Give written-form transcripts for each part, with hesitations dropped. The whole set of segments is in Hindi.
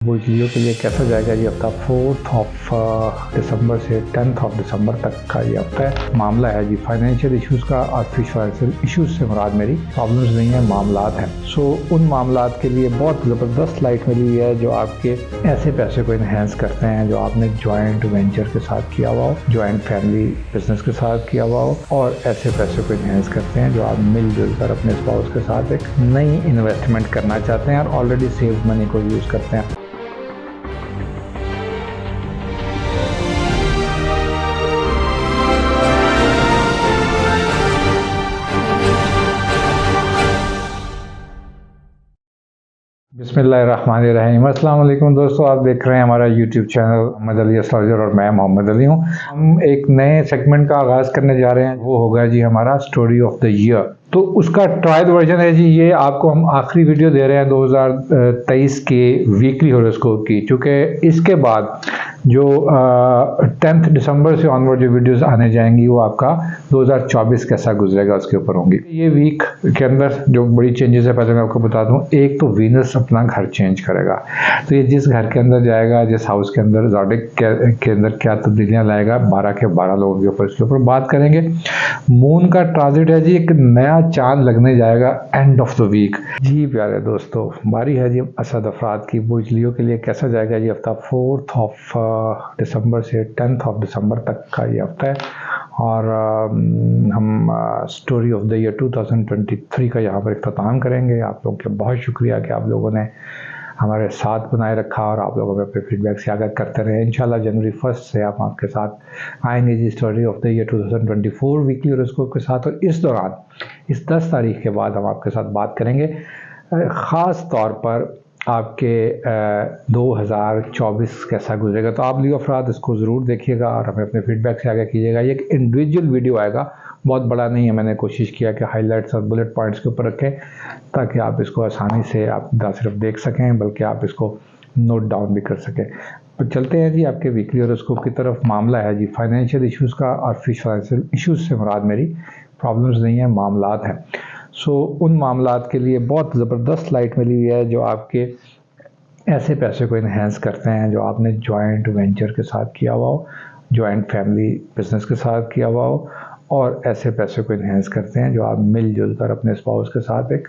बुर्ज लियो के लिए कैसा जाएगा ये हफ्ता 4 दिसंबर से 10 दिसंबर तक का ये हफ्ता है। मामला है जी फाइनेंशियल इश्यूज़ का और फिश फाइनेंशियल इश्यूज़ से मुराद मेरी प्रॉब्लम्स नहीं है, मामलात हैं। सो उन मामलात के लिए बहुत ज़बरदस्त लाइट मिली हुई है जो आपके ऐसे पैसे को इन्हेंस करते हैं जो आपने जॉइंट वेंचर के साथ किया हुआ हो, जॉइंट फैमिली बिजनेस के साथ किया हुआ हो, और ऐसे पैसे को इन्हेंस करते हैं जो आप मिलजुल कर अपने स्पाउस के साथ एक नई इन्वेस्टमेंट करना चाहते हैं और ऑलरेडी सेव मनी को यूज़ करते हैं। बिस्मिल्लाहिर्रहमानिर्रहीम। अस्सलाम वालेकुम दोस्तों, आप देख रहे हैं हमारा YouTube channel Mohammad Ali astrologer और मैं मोहम्मद अली हूँ। हम एक नए सेगमेंट का आगाज़ करने जा रहे हैं, वो होगा जी हमारा स्टोरी ऑफ द ईयर। तो उसका ट्रायल वर्जन है जी, ये आपको हम आखिरी वीडियो दे रहे हैं 2023 के वीकली हॉरोस्कोप की, चूँकि इसके बाद जो 10 दिसंबर से ऑनवर्ड जो वीडियोस आने जाएंगी वो आपका 2024 कैसा गुजरेगा उसके ऊपर होंगी। ये वीक के अंदर जो बड़ी चेंजेस है, पहले मैं आपको बता दूं। एक तो वीनस अपना घर चेंज करेगा, तो ये जिस घर के अंदर जाएगा, जिस हाउस के अंदर, ज़ोडिक के अंदर क्या तब्दीलियाँ लाएगा, 12 के 12 लोगों के ऊपर, इसके ऊपर बात करेंगे। मून का ट्रांजिट है जी, एक नया चांद लगने जाएगा एंड ऑफ द वीक। जी प्यारे दोस्तों, बारी है जी असद अफराद की। बुर्ज लियो के लिए कैसा जाएगा ये हफ्ता 4 दिसंबर से 10 दिसंबर तक का ये हफ्ता है। और हम स्टोरी ऑफ द ईयर 2023 का यहाँ पर इख्तिताम करेंगे। आप लोगों का बहुत शुक्रिया कि आप लोगों ने हमारे साथ बनाए रखा और आप लोगों में अपने फीडबैक से आगे करते रहे। इंशाल्लाह जनवरी 1 से हम आपके साथ आएंगे जी story of the year 2024 weekly horoscope के साथ। और इस दौरान, इस 10 तारीख के बाद हम आपके साथ बात करेंगे ख़ास तौर पर आपके 2024 कैसा गुजरेगा। तो आप लियो अफराद इसको ज़रूर देखिएगा और हमें अपने फीडबैक से आगे कीजिएगा। ये एक इंडिविजुअल वीडियो आएगा, बहुत बड़ा नहीं है। मैंने कोशिश किया कि हाइलाइट्स और बुलेट पॉइंट्स के ऊपर रखें ताकि आप इसको आसानी से आप ना सिर्फ देख सकें बल्कि आप इसको नोट डाउन भी कर सकें। तो चलते हैं जी आपके वीकली हॉरोस्कोप की तरफ। मामला है जी फाइनेंशियल इश्यूज़ का और फिश फाइनेंशियल इश्यूज़ से मुराद मेरी प्रॉब्लम्स नहीं है, मामलात हैं। सो उन मामलात के लिए बहुत ज़बरदस्त लाइट मिली हुई है जो आपके ऐसे पैसे को इन्हेंस करते हैं जो आपने जॉइंट वेंचर के साथ किया हुआ हो, जॉइंट फैमिली बिजनेस के साथ किया हुआ हो, और ऐसे पैसे को इन्हेंस करते हैं जो आप मिलजुल कर अपने स्पाउस के साथ एक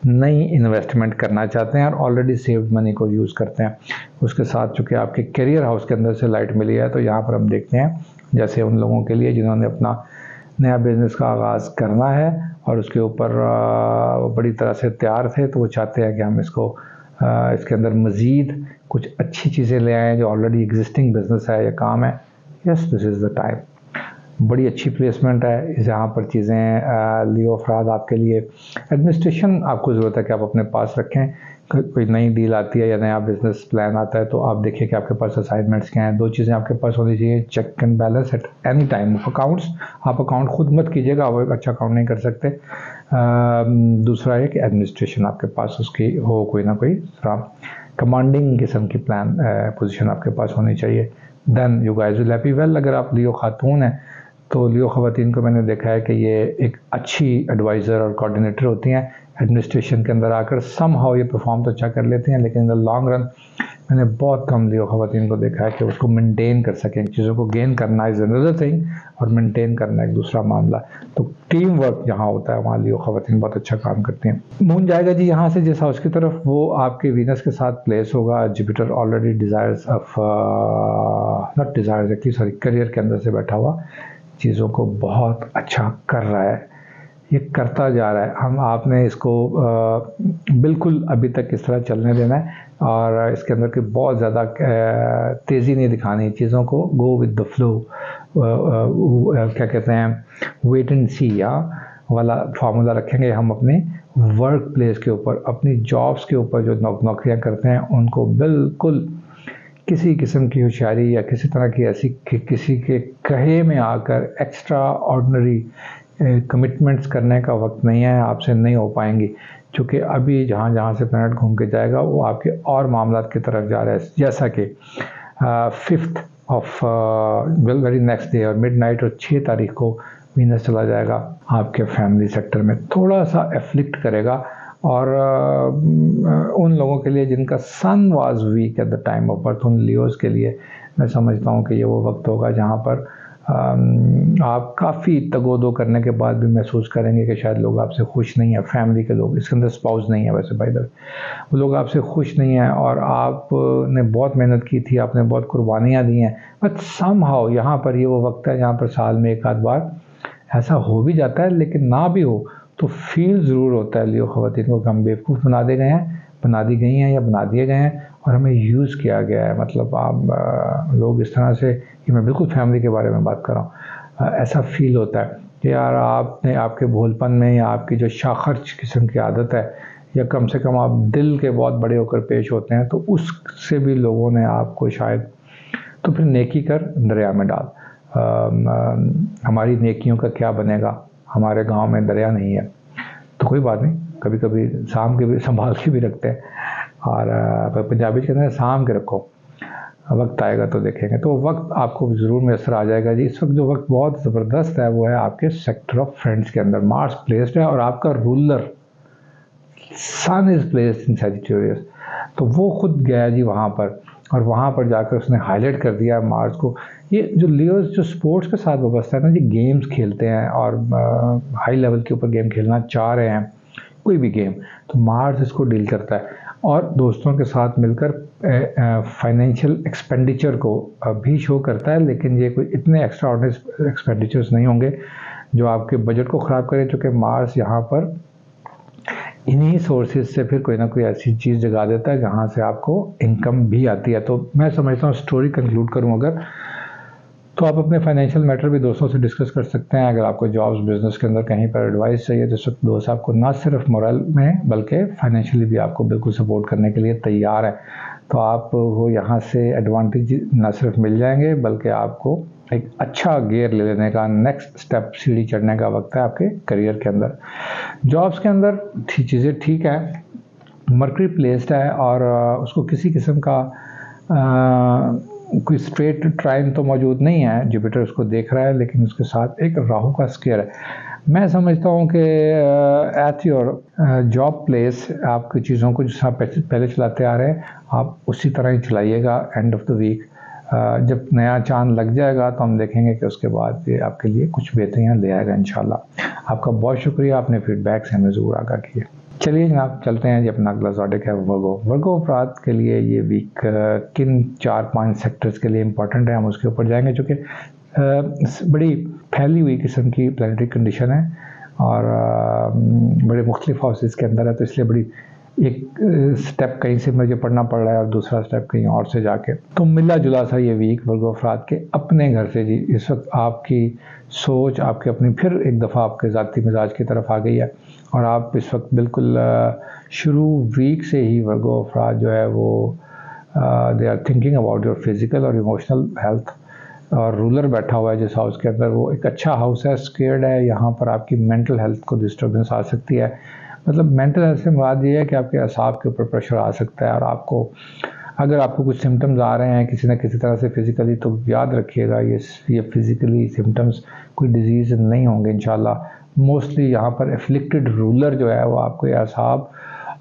नई इन्वेस्टमेंट करना चाहते हैं और ऑलरेडी सेव्ड मनी को यूज़ करते हैं। उसके साथ चूँकि आपके करियर हाउस के अंदर से लाइट मिली है, तो यहाँ पर हम देखते हैं जैसे उन लोगों के लिए जिन्होंने अपना नया बिज़नेस का आगाज़ करना है और उसके ऊपर बड़ी तरह से तैयार थे, तो वो चाहते हैं कि हम इसके अंदर मज़ीद कुछ अच्छी चीज़ें ले आएँ जो ऑलरेडी एग्जिस्टिंग बिज़नेस है या काम है। Yes, this is the time. बड़ी अच्छी प्लेसमेंट है यहाँ पर चीज़ें। लियो अफराद आपके लिए एडमिनिस्ट्रेशन आपको ज़रूरत है कि आप अपने पास रखें। कोई नई डील आती है या नया बिजनेस प्लान आता है तो आप देखिए कि आपके पास असाइनमेंट्स क्या हैं। दो चीज़ें आपके पास होनी चाहिए, check and balance at any time of accounts. आप अकाउंट खुद मत कीजिएगा, आप एक अच्छा अकाउंट नहीं कर सकते। दूसरा है कि एडमिनिस्ट्रेशन आपके पास उसकी हो, कोई ना कोई कमांडिंग किस्म की प्लान पोजीशन आपके पास होनी चाहिए। Then you guys will happy well. अगर आप लियो खातून हैं तो लियो ख़वातीन को मैंने देखा है कि ये एक अच्छी एडवाइज़र और कोऑर्डिनेटर होती हैं। एडमिनिस्ट्रेशन के अंदर आकर सम हाउ ये परफॉर्म तो अच्छा कर लेती हैं, लेकिन इन द लॉन्ग रन मैंने बहुत कम लियो ख़वातीन को देखा है कि उसको मेंटेन कर सकें। चीज़ों को गेन करना इज़ अनदर थिंग और मेंटेन करना एक दूसरा मामला। तो टीम वर्क जहाँ होता है वहाँ लियो ख़वातीन बहुत अच्छा काम करती हैं। मून जाएगा जी यहाँ से जिस हाउस की तरफ, वो आपके वीनस के साथ प्लेस होगा। Jupiter already desires of not desires actually sorry career के अंदर से बैठा हुआ चीज़ों को बहुत अच्छा कर रहा है, ये करता जा रहा है। हम आपने इसको बिल्कुल अभी तक इस तरह चलने देना है और इसके अंदर की बहुत ज़्यादा तेज़ी नहीं दिखानी चीज़ों को। गो विद द फ्लो, क्या कहते हैं, वेट एंड सी वाला फार्मूला रखेंगे हम अपने वर्क प्लेस के ऊपर, अपनी जॉब्स के ऊपर। जो नौकरियाँ करते हैं उनको बिल्कुल किसी किस्म की होशियारी या किसी तरह की ऐसी किसी के कहे में आकर एक्स्ट्रा ऑर्डिनरी कमिटमेंट्स करने का वक्त नहीं है, आपसे नहीं हो पाएंगी। क्योंकि अभी जहाँ जहाँ से प्लैनेट घूम के जाएगा वो आपके और मामलात की तरफ जा रहा है। जैसा कि 5th of very next day और मिडनाइट और 6 तारीख को वीनस चला जाएगा आपके फैमिली सेक्टर में, थोड़ा सा एफ्लिक्ट करेगा और उन लोगों के लिए जिनका sun was weak at the time of birth, उन लियोज़ के लिए मैं समझता हूँ कि ये वो वक्त होगा जहाँ पर आप काफ़ी तगोदो करने के बाद भी महसूस करेंगे कि शायद लोग आपसे खुश नहीं है। फैमिली के लोग, इसके अंदर स्पाउस नहीं है वैसे बाय द वे, वो लोग आपसे खुश नहीं हैं और आपने बहुत मेहनत की थी, आपने बहुत कुर्बानियाँ दी हैं, बट समहाउ यहाँ पर ये वो वक्त है जहाँ पर साल में एक आध बार ऐसा हो भी जाता है, लेकिन ना भी हो तो फील ज़रूर होता है लियो ख़वातीन को कि हम बेवकूफ़ बना दी गई हैं या बना दिए गए हैं और हमें यूज़ किया गया है। मतलब आप लोग इस तरह से, कि मैं बिल्कुल फैमिली के बारे में बात कर रहा हूँ, ऐसा फील होता है कि यार आपने आपके भोलपन में या आपकी जो शाखर्च किस्म की आदत है, या कम से कम आप दिल के बहुत बड़े होकर पेश होते हैं, तो उससे भी लोगों ने आपको शायद, तो फिर नेकी कर दरिया में डाल। हमारी नेकियों का क्या बनेगा, हमारे गांव में दरिया नहीं है, तो कोई बात नहीं, कभी कभी शाम के भी संभाल के भी रखते हैं, और पंजाबी कहते हैं शाम के रखो, वक्त आएगा तो देखेंगे। तो वक्त आपको ज़रूर मैसर आ जाएगा जी। इस वक्त जो वक्त बहुत ज़बरदस्त है वो है आपके सेक्टर ऑफ फ्रेंड्स के अंदर मार्स प्लेस्ड है, और आपका ruler sun is placed in Sagittarius, तो वो खुद गया जी वहाँ पर, और वहाँ पर जाकर उसने हाईलाइट कर दिया मार्स को। ये जो लियोज़ जो स्पोर्ट्स के साथ वाबस्ता है ना जी, गेम्स खेलते हैं और हाई लेवल के ऊपर गेम खेलना चाह रहे हैं, कोई भी गेम, तो मार्स इसको डील करता है, और दोस्तों के साथ मिलकर फाइनेंशियल एक्सपेंडिचर को भी शो करता है, लेकिन ये कोई इतने एक्स्ट्रा ऑर्डिनरी एक्सपेंडिचर्स नहीं होंगे जो आपके बजट को ख़राब करें, चूँकि मार्स यहाँ पर इन्हीं सोर्सेज से फिर कोई ना कोई ऐसी चीज़ जगा देता है जहाँ से आपको इनकम भी आती है। तो मैं समझता हूँ स्टोरी कंक्लूड करूँ अगर, तो आप अपने फाइनेंशियल मैटर भी दोस्तों से डिस्कस कर सकते हैं। अगर आपको जॉब्स बिजनेस के अंदर कहीं पर एडवाइस चाहिए तो इस वक्त दोस्त आपको ना सिर्फ मोरल में बल्कि फाइनेंशियली भी आपको बिल्कुल सपोर्ट करने के लिए तैयार है। तो आप वो यहाँ से एडवांटेज ना सिर्फ मिल जाएंगे बल्कि आपको एक अच्छा गियर ले लेने का, नेक्स्ट स्टेप सीढ़ी चढ़ने का वक्त है आपके करियर के अंदर। जॉब्स के अंदर चीज़ें ठीक है, मर्करी प्लेस्ड है और उसको किसी किस्म का कोई स्ट्रेट ट्राइन तो मौजूद नहीं है, जुपिटर उसको देख रहा है, लेकिन उसके साथ एक राहु का स्क्वायर है। मैं समझता हूँ कि एट योर जॉब प्लेस आपकी चीज़ों को जिस पहले चलाते आ रहे हैं आप उसी तरह ही चलाइएगा। एंड ऑफ द वीक जब नया चांद लग जाएगा तो हम देखेंगे कि उसके बाद ये आपके लिए कुछ बेहतरियाँ ले आएगा इंशाल्लाह। आपका बहुत शुक्रिया, आपने फीडबैक से हमें ज़रूर आगाह किया। चलिए जनाब चलते हैं जी, अपना अगला ज़ोडिक है वर्गो अफराद के लिए ये वीक किन 4-5 सेक्टर्स के लिए इम्पोर्टेंट है हम उसके ऊपर जाएंगे, चूँकि बड़ी फैली हुई किस्म की प्लानिटरी कंडीशन है और बड़े मुख्तलिफ हाउसेस के अंदर है, तो इसलिए बड़ी एक स्टेप कहीं से मुझे पढ़ना पड़ रहा है और दूसरा स्टेप कहीं और से जाके, तो मिला जुला सा ये वीक वर्गो अफराद के अपने घर से जी। इस वक्त आपकी सोच आपके अपनी फिर एक दफ़ा आपके ज़ाती मिजाज की तरफ आ गई है और आप इस वक्त बिल्कुल शुरू वीक से ही वर्गो अफराद जो है वो they are thinking about your physical और इमोशनल हेल्थ, और रूलर बैठा हुआ है जिस हाउस के अंदर, वो एक अच्छा हाउस है, स्केर्ड है, यहाँ पर आपकी मेंटल हेल्थ को डिस्टर्बेंस आ सकती है। मतलब मेंटल हेल्थ से मुराद ये है कि आपके असाब के ऊपर प्रेशर आ सकता है, और आपको अगर आपको कुछ सिम्टम्स आ रहे हैं किसी न किसी तरह से फिज़िकली, तो याद रखिएगा ये फिज़िकली सिम्टम्स कोई डिजीज़ नहीं होंगे इंशाल्लाह। मोस्टली यहाँ पर एफ्लिक्टेड रूलर जो है वो आपको असाब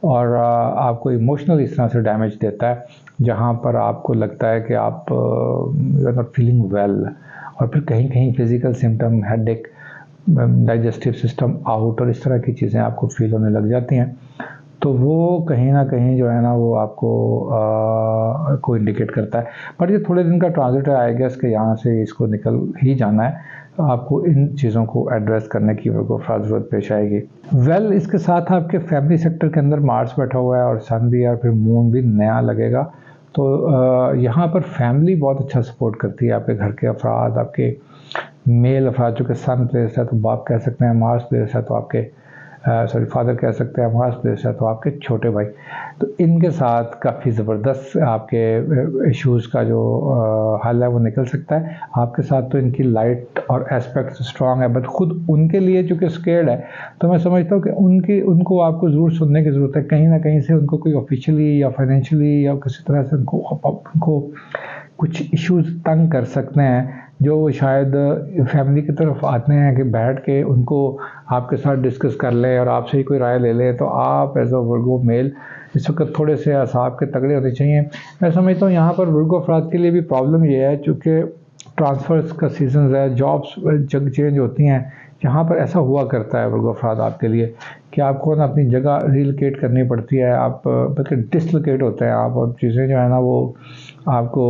और आपको इमोशनल इस तरह से डैमेज देता है जहाँ पर आपको लगता है कि आप you are not feeling well, और फिर कहीं कहीं physical symptom, headache, digestive system out और इस तरह की चीज़ें आपको फील होने लग जाती हैं, तो वो कहीं ना कहीं जो है ना वो आपको को इंडिकेट करता है। बट ये थोड़े दिन का ट्रांजिट है, आई गेस कि यहाँ से इसको निकल ही जाना है, तो आपको इन चीज़ों को एड्रेस करने की को ज़रूरत पेश आएगी। वेल इसके साथ आपके फैमिली सेक्टर के अंदर मार्स बैठा हुआ है और सन भी और फिर मून भी नया लगेगा, तो यहाँ पर फैमिली बहुत अच्छा सपोर्ट करती है। आपके घर के अफराद, आपके मेल अफराद, जो कि सन प्लेस है तो बाप कह सकते हैं, मार्स प्लेस है तो आपके फादर कह सकते हैं, मार्स प्लेस है तो आपके छोटे भाई, तो इनके साथ काफ़ी ज़बरदस्त आपके इश्यूज़ का जो हल है वो निकल सकता है। आपके साथ तो इनकी लाइट और एस्पेक्ट स्ट्रांग है, बट खुद उनके लिए चूँकि स्केर्ड है, तो मैं समझता हूँ कि उनको आपको ज़रूर सुनने की ज़रूरत है। कहीं ना कहीं से उनको कोई ऑफिशियली या फाइनेंशियली या किसी तरह से उनको कुछ इश्यूज़ तंग कर सकते हैं, जो शायद फैमिली की तरफ आते हैं कि बैठ के उनको आपके साथ डिस्कस कर लें और आपसे ही कोई राय ले लें, तो आप एज अ वर्गो मेल इस वक्त थोड़े से असाब के तगड़े होने चाहिए। मैं समझता हूँ यहाँ पर वर्गो अफराद के लिए भी प्रॉब्लम ये है, चूँकि ट्रांसफ़र्स का सीज़न है, जॉब्स जग चेंज होती हैं, यहाँ पर ऐसा हुआ करता है वर्गो अफराद आपके लिए कि आपको ना अपनी जगह रिलोकेट करनी पड़ती है, आप बल्कि डिसलोकेट होते हैं आप, और चीज़ें जो है ना वो आपको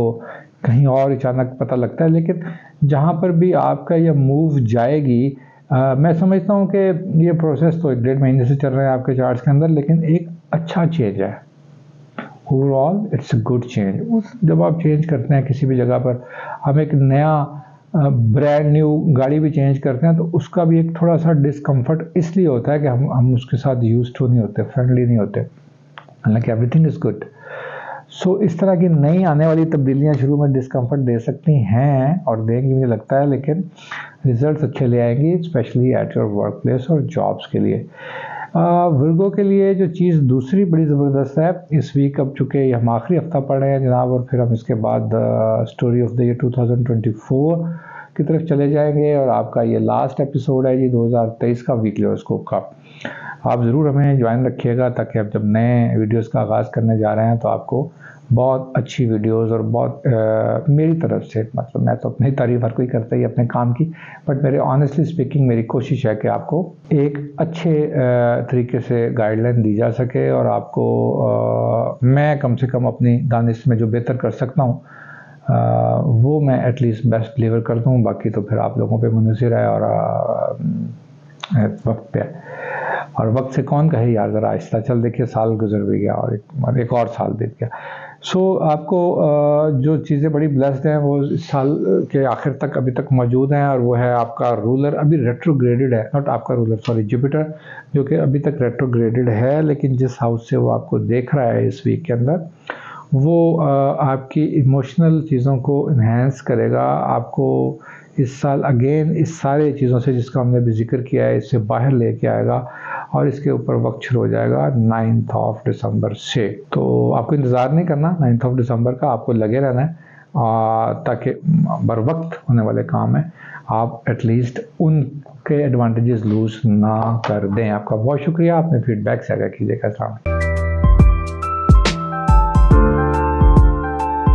कहीं और अचानक पता लगता है। लेकिन जहाँ पर भी आपका ये मूव जाएगी, मैं समझता हूँ कि ये प्रोसेस तो 1.5 महीने से चल रहे हैं आपके चार्ट्स के अंदर, लेकिन एक अच्छा चेंज है। Overall it's a good change. जब आप चेंज करते हैं किसी भी जगह पर, हम एक नया ब्रांड न्यू गाड़ी भी चेंज करते हैं, तो उसका भी एक थोड़ा सा डिस्कम्फर्ट इसलिए होता है कि हम उसके साथ यूज्ड टू नहीं होते, फ्रेंडली नहीं होते, हालांकि एवरीथिंग इज़ गुड। सो इस तरह की नई आने वाली तब्दीलियां शुरू में डिस्कम्फर्ट दे सकती हैं और देंगी मुझे लगता है, लेकिन रिजल्ट्स अच्छे ले आएंगी, specially at your work place और जॉब्स के लिए। वर्गो के लिए जो चीज़ दूसरी बड़ी ज़बरदस्त है इस वीक, अब चूँकि हम आखिरी हफ्ता पढ़ रहे हैं जनाब, और फिर हम इसके बाद स्टोरी ऑफ द ईयर 2024 की तरफ चले जाएंगे, और आपका ये लास्ट एपिसोड है जी 2023 का वीकली हॉरोस्कोप का। आप ज़रूर हमें ज्वाइन रखिएगा, ताकि अब जब नए वीडियोस का आगाज़ करने जा रहे हैं तो आपको बहुत अच्छी वीडियोस और बहुत मेरी तरफ से, मतलब मैं तो अपनी तारीफ हर कोई करता ही अपने काम की, बट मेरे ऑनेस्टली स्पीकिंग मेरी कोशिश है कि आपको एक अच्छे तरीके से गाइडलाइन दी जा सके, और आपको मैं कम से कम अपनी दानिश में जो बेहतर कर सकता हूँ वो मैं एटलीस्ट बेस्ट डिलीवर कर दूँ। बाकी तो फिर आप लोगों पे मुनहसर है, और वक्त पे है। और वक्त से कौन कहे यार, ज़रा आहिस्ता चल, देखिए साल गुजर भी गया और एक और साल बीत गया। सो आपको जो चीज़ें बड़ी ब्लेस्ड हैं वो इस साल के आखिर तक अभी तक मौजूद हैं, और वो है आपका रूलर अभी रेट्रोग्रेडेड है, नॉट आपका रूलर सॉरी जुपिटर, जो कि अभी तक रेट्रोग्रेडेड है, लेकिन जिस हाउस से वो आपको देख रहा है इस वीक के अंदर, वो आपकी इमोशनल चीज़ों को इन्हेंस करेगा, आपको इस साल अगेन इस सारे चीज़ों से जिसका हमने भी जिक्र किया है इससे बाहर लेके आएगा, और इसके ऊपर वक्त शुरू हो जाएगा 9 दिसंबर से। तो आपको इंतज़ार नहीं करना 9 दिसंबर का, आपको लगे रहना है, ताकि बर वक्त होने वाले काम है आप एटलीस्ट उनके एडवांटेजेस लूज़ ना कर दें। आपका बहुत शुक्रिया, अपने फीडबैक साझा कीजिएगा।